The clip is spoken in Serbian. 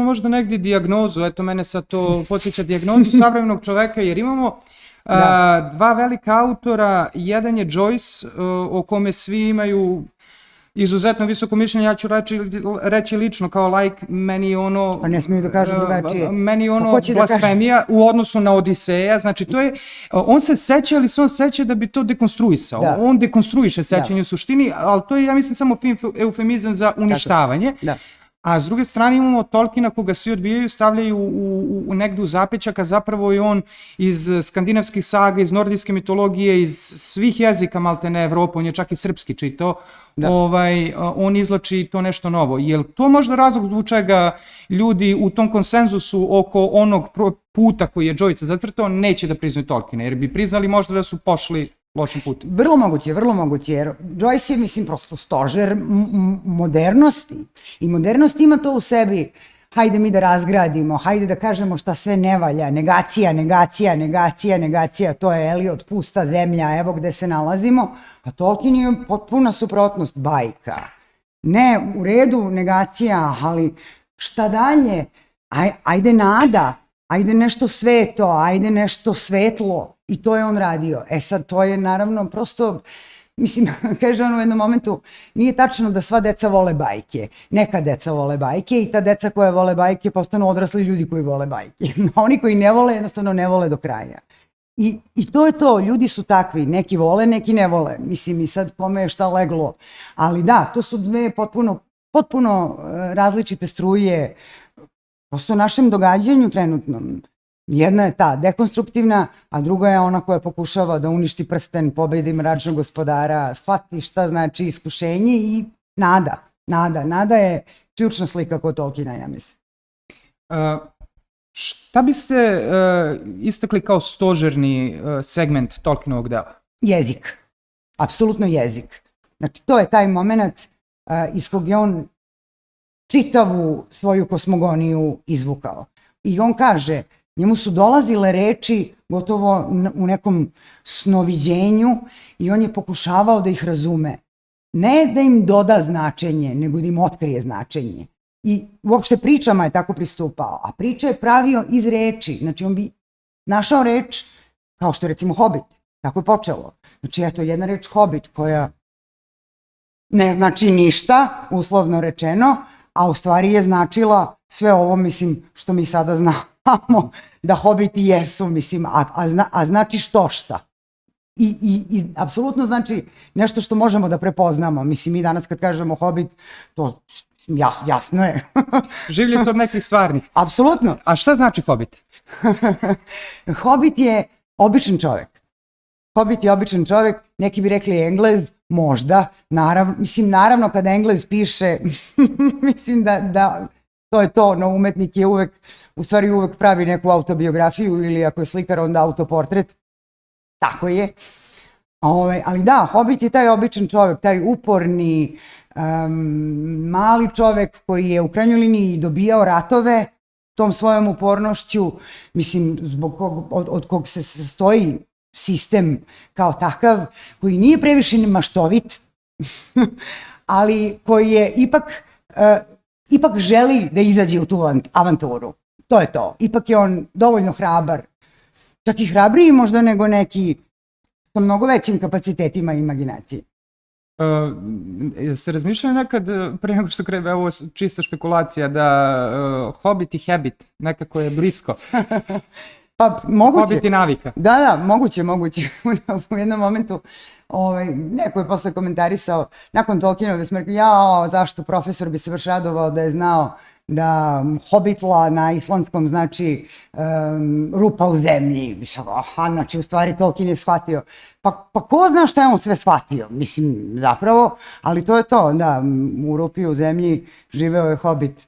vjerojatno možda negdje dijagnozu, eto mene sad to podsjeća dijagnozu savremenog čoveka, jer imamo dva velika autora, jedan je Joyce, o kome svi imaju izuzetno visoko mišljenje, ja ću reći lično kao like, meni ono... Pa ne smiju da kažu drugačije. Meni ono blasfemija u odnosu na Odiseja, znači to je, on se seća, ali se on seća da bi to dekonstruisao. Da. On dekonstruiše sećanje u suštini, ali to je, ja mislim, samo eufemizam za uništavanje. Da. A s druge strane imamo Tolkiena koga svi odbijaju, stavljaju u negdje u zapećak, a zapravo je on iz skandinavskih saga, iz nordijske mitologije, iz svih jezika maltene Evrope, on je čak i srpski čitao, on izlači to nešto novo. Je li to možda razlog zbog čega ljudi u tom konsenzusu oko onog puta koji je Joyce zacrtao neće da priznaju Tolkiena, jer bi priznali možda da su pošli lošim putem? Vrlo moguće, jer Joyce je, mislim, prosto stožer modernosti. I modernost ima to u sebi, hajde mi da razgradimo, hajde da kažemo šta sve ne valja, negacija, to je Eliot, pusta zemlja, evo gde se nalazimo, a Tolkien je potpuna suprotnost, bajka. Ne, u redu, negacija, ali šta dalje? Ajde nada, ajde nešto sveto, ajde nešto svetlo. I to je on radio. Sad, to je naravno prosto, mislim, kaže on u jednom momentu, nije tačno da sva deca vole bajke. Neka deca vole bajke i ta deca koja vole bajke postanu odrasli ljudi koji vole bajke. Oni koji ne vole, jednostavno ne vole do kraja. I to je to, ljudi su takvi, neki vole, neki ne vole. Mislim, i sad kome je šta leglo. Ali da, to su dve potpuno različite struje prosto našem događanju trenutnom. Jedna je ta dekonstruktivna, a druga je ona koja pokušava da uništi prsten, pobedi mračnog gospodara, shvati šta znači iskušenje i nada. Nada je ključna slika kod Tolkiena, ja mislim. Šta biste istakli kao stožerni segment Tolkienovog dela? Jezik. Apsolutno jezik. Znači, to je taj moment iz kog je on čitavu svoju kosmogoniju izvukao. I on kaže, njemu su dolazile reči gotovo u nekom snoviđenju i on je pokušavao da ih razume. Ne da im doda značenje, nego da im otkrije značenje. I uopšte pričama je tako pristupao, a priče je pravio iz reči. Znači, on bi našao reč, kao što je recimo Hobbit, tako je počelo. Znači, eto, jedna reč Hobbit koja ne znači ništa, uslovno rečeno, a u stvari je značila sve ovo, mislim, što mi sada znamo da hobiti jesu, mislim, a znači što šta. I apsolutno znači nešto što možemo da prepoznamo. Mislim, mi danas kad kažemo hobit, to jasno je. Življi ste od nekih stvarnih. Apsolutno. A šta znači hobit? Hobit je običan čovek. Hobit je običan čovek, neki bi rekli Englez, možda, naravno kada Englez piše, mislim da to je to, no umetnik je uvek pravi neku autobiografiju ili ako je slikar onda autoportret, tako je. Ali da, Hobbit je taj običan čovek, taj uporni, mali čovek koji je u krajnjoj liniji dobijao ratove tom svojom upornošću, mislim, od kog se sastoji sistem kao takav, koji nije previše maštovit, ali koji je ipak želi da izađe u tu avanturu. To je to. Ipak je on dovoljno hrabar. Čak i hrabriji možda nego neki sa mnogo većim kapacitetima i imaginacije. Se razmišljaju nekad, pre nego što krene, ovo čista špekulacija, da Hobbit i Habit nekako je blisko. Pa moguće. Hobbit i navika. Da, moguće. U jednom momentu neko je posle komentarisao, nakon Tolkienove smrti, zašto profesor bi se baš radovao da je znao da Hobitla na islandskom znači rupa u zemlji. Znači, u stvari Tolkien je shvatio. Pa ko zna šta je on sve shvatio? Mislim, zapravo, ali to je to, da, u rupi u zemlji živeo je Hobit.